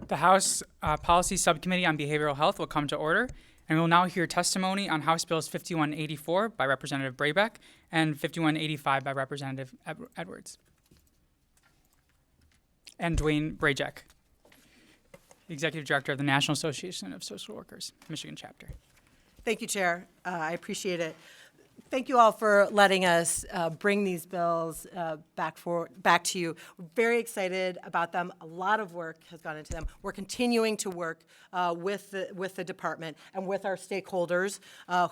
The House Policy Subcommittee on Behavioral Health will come to order, and we will now hear testimony on House Bills 5184 by Representative Brabec and 5185 by Representative Edwards. And Duane Breijak, the Executive Director of the National Association of Social Workers, Michigan chapter. Thank you, Chair. I appreciate it. Thank you all for letting us bring these bills back to you. We're very excited about them. A lot of work has gone into them. We're continuing to work with the department and with our stakeholders,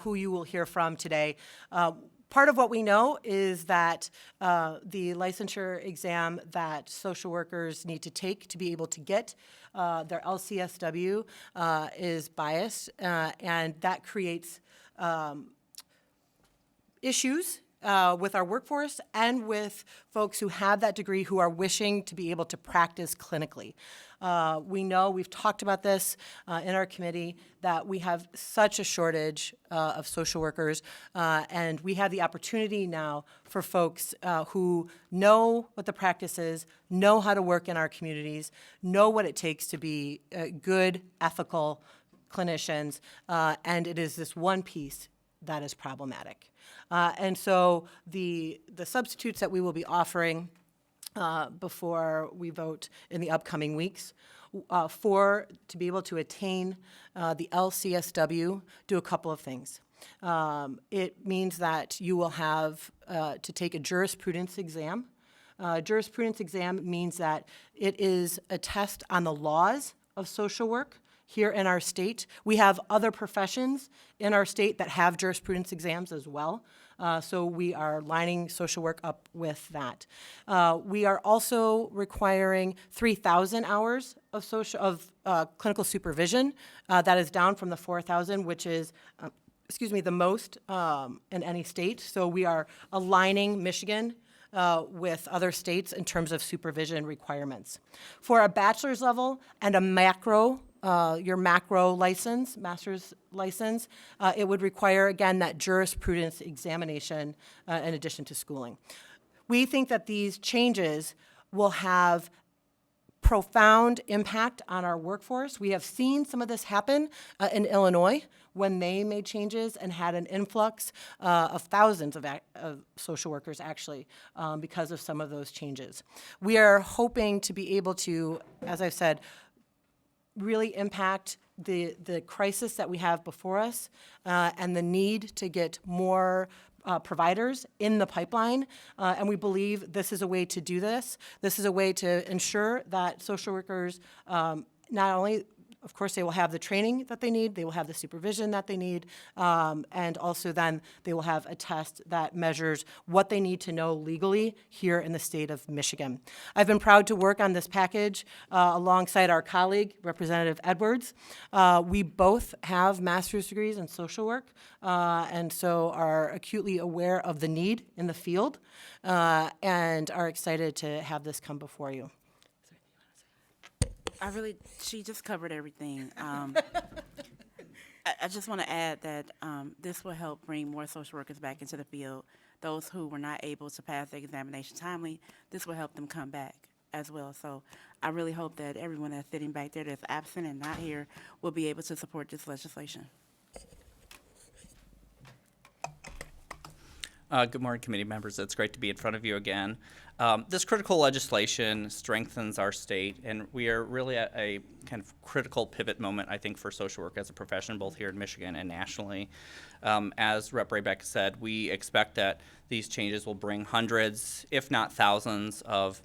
who you will hear from today. Part of what we know is that the licensure exam that social workers need to take to be able to get their LCSW is biased, and that creates issues with our workforce and with folks who have that degree who are wishing to be able to practice clinically. We know, we've talked about this in our committee, that we have such a shortage of social workers, and we have the opportunity now for folks who know what the practice is, know how to work in our communities, know what it takes to be good, ethical clinicians, and it is this one piece that is problematic. And so the substitutes that we will be offering before we vote in the upcoming weeks to be able to attain the LCSW, do a couple of things. It means that you will have to take a jurisprudence exam. Jurisprudence exam means that it is a test on the laws of social work here in our state. We have other professions in our state that have jurisprudence exams as well. So we are lining social work up with that. We are also requiring 3,000 hours of clinical supervision. That is down from the 4,000, which is the most in any state. So we are aligning Michigan with other states in terms of supervision requirements. For a bachelor's level and a macro, your macro license, master's license, it would require, again, that jurisprudence examination in addition to schooling. We think that these changes will have profound impact on our workforce. We have seen some of this happen in Illinois when they made changes and had an influx of thousands of social workers, actually, because of some of those changes. We are hoping to be able to, as I've said, really impact the crisis that we have before us and the need to get more providers in the pipeline, and we believe this is a way to do this. This is a way to ensure that social workers not only, of course, they will have the training that they need, they will have the supervision that they need, and also then they will have a test that measures what they need to know legally here in the state of Michigan. I've been proud to work on this package alongside our colleague, Representative Edwards. We both have master's degrees in social work, and so are acutely aware of the need in the field, and are excited to have this come before you. She just covered everything. I just want to add that this will help bring more social workers back into the field. Those who were not able to pass the examination timely, this will help them come back as well. So I really hope that everyone that's sitting back there that's absent and not here will be able to support this legislation. Good morning, committee members. It's great to be in front of you again. This critical legislation strengthens our state, and we are really at a kind of critical pivot moment, I think, for social work as a profession, both here in Michigan and nationally. As Rep. Brabec said, we expect that these changes will bring hundreds, if not thousands, of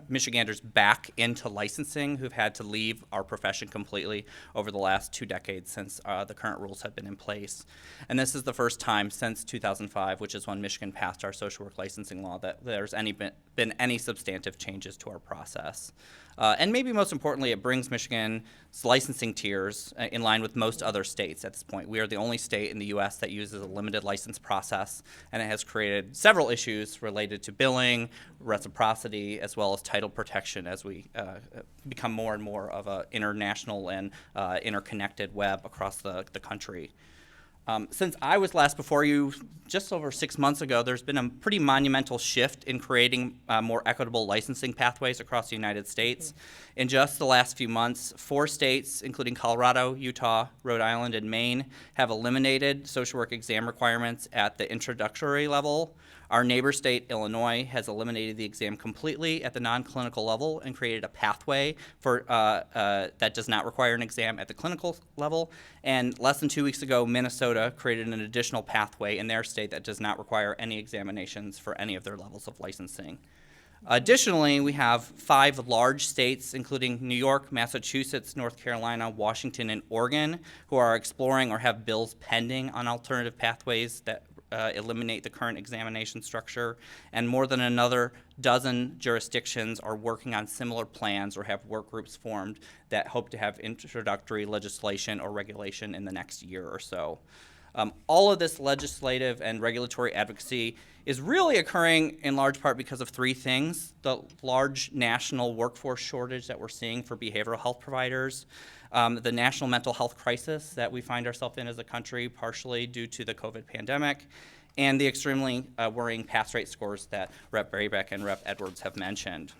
Michiganders back into licensing who've had to leave our profession completely over the last 2 decades since the current rules have been in place. And this is the first time since 2005, which is when Michigan passed our social work licensing law, that there's been any substantive changes to our process. And maybe most importantly, it brings Michigan's licensing tiers in line with most other states at this point. We are the only state in the U.S. that uses a limited license process, and it has created several issues related to billing, reciprocity, as well as title protection as we become more and more of an international and interconnected web across the country. Since I was last before you, just over 6 months ago, there's been a pretty monumental shift in creating more equitable licensing pathways across the United States. In just the last few months, 4 states, including Colorado, Utah, Rhode Island, and Maine, have eliminated social work exam requirements at the introductory level. Our neighbor state, Illinois, has eliminated the exam completely at the non-clinical level and created a pathway for that does not require an exam at the clinical level. And less than 2 weeks ago, Minnesota created an additional pathway in their state that does not require any examinations for any of their levels of licensing. Additionally, we have 5 large states, including New York, Massachusetts, North Carolina, Washington, and Oregon, who are exploring or have bills pending on alternative pathways that eliminate the current examination structure, and more than another dozen jurisdictions are working on similar plans or have work groups formed that hope to have introductory legislation or regulation in the next year or so. All of this legislative and regulatory advocacy is really occurring in large part because of 3 things: the large national workforce shortage that we're seeing for behavioral health providers, the national mental health crisis that we find ourselves in as a country, partially due to the COVID pandemic, and the extremely worrying pass rate scores that Rep. Brabec and Rep. Edwards have mentioned.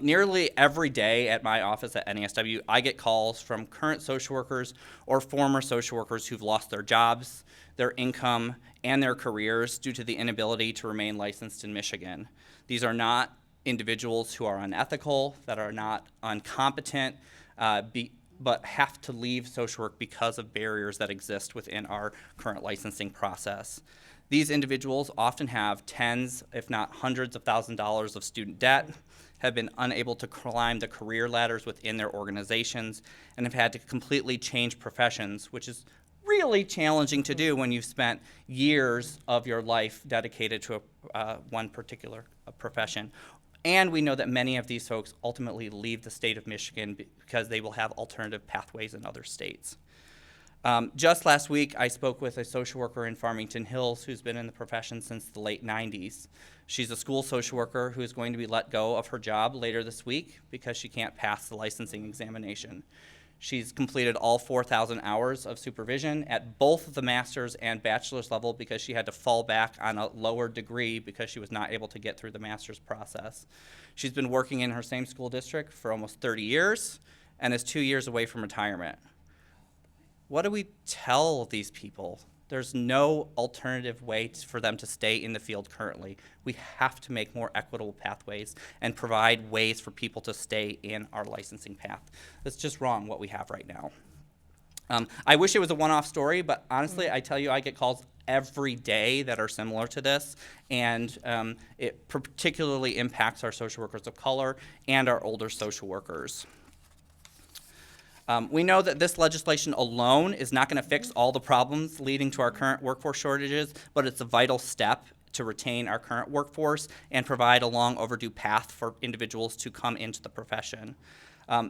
Nearly every day at my office at NASW, I get calls from current social workers or former social workers who've lost their jobs, their income, and their careers due to the inability to remain licensed in Michigan. These are not individuals who are unethical, that are not incompetent, but have to leave social work because of barriers that exist within our current licensing process. These individuals often have tens, if not hundreds of $1,000s of student debt, have been unable to climb the career ladders within their organizations, and have had to completely change professions, which is really challenging to do when you've spent years of your life dedicated to one particular profession. And we know that many of these folks ultimately leave the state of Michigan because they will have alternative pathways in other states. Just last week, I spoke with a social worker in Farmington Hills who's been in the profession since the late 90s. She's a school social worker who is going to be let go of her job later this week because she can't pass the licensing examination. She's completed all 4,000 hours of supervision at both the master's and bachelor's level because she had to fall back on a lower degree because she was not able to get through the master's process. She's been working in her same school district for almost 30 years and is 2 years away from retirement. What do we tell these people? There's no alternative way for them to stay in the field currently. We have to make more equitable pathways and provide ways for people to stay in our licensing path. That's just wrong what we have right now. I wish it was a one-off story, but honestly, I tell you, I get calls every day that are similar to this, and it particularly impacts our social workers of color and our older social workers. We know that this legislation alone is not going to fix all the problems leading to our current workforce shortages, but it's a vital step to retain our current workforce and provide a long overdue path for individuals to come into the profession.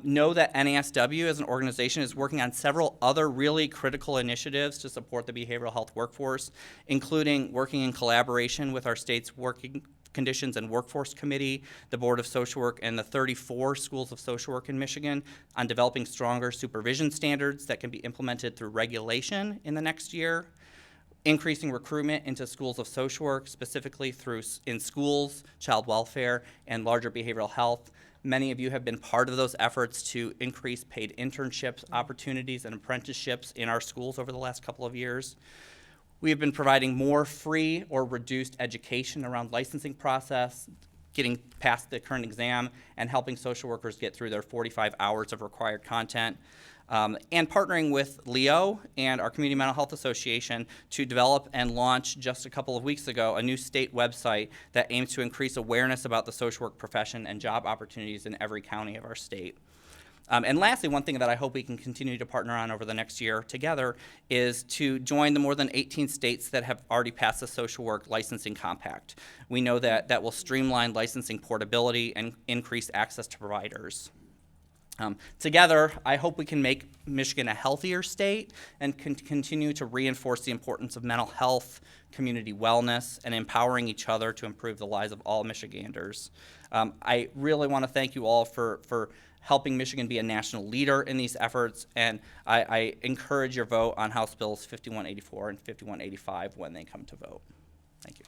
Know that NASW as an organization is working on several other really critical initiatives to support the behavioral health workforce, including working in collaboration with our state's working Conditions and Workforce Committee, the Board of Social Work, and the 34 schools of social work in Michigan on developing stronger supervision standards that can be implemented through regulation in the next year, increasing recruitment into schools of social work, specifically through in schools, child welfare, and larger behavioral health. Many of you have been part of those efforts to increase paid internships, opportunities, and apprenticeships in our schools over the last couple of years. We have been providing more free or reduced education around licensing process, getting past the current exam, and helping social workers get through their 45 hours of required content, and partnering with LEO and our Community Mental Health Association to develop and launch just a couple of weeks ago a new state website that aims to increase awareness about the social work profession and job opportunities in every county of our state. And lastly, one thing that I hope we can continue to partner on over the next year together is to join the more than 18 states that have already passed the Social Work Licensing Compact. We know that that will streamline licensing portability and increase access to providers. Together, I hope we can make Michigan a healthier state and continue to reinforce the importance of mental health, community wellness, and empowering each other to improve the lives of all Michiganders. I really want to thank you all for helping Michigan be a national leader in these efforts, and I encourage your vote on House Bills 5184 and 5185 when they come to vote. Thank you.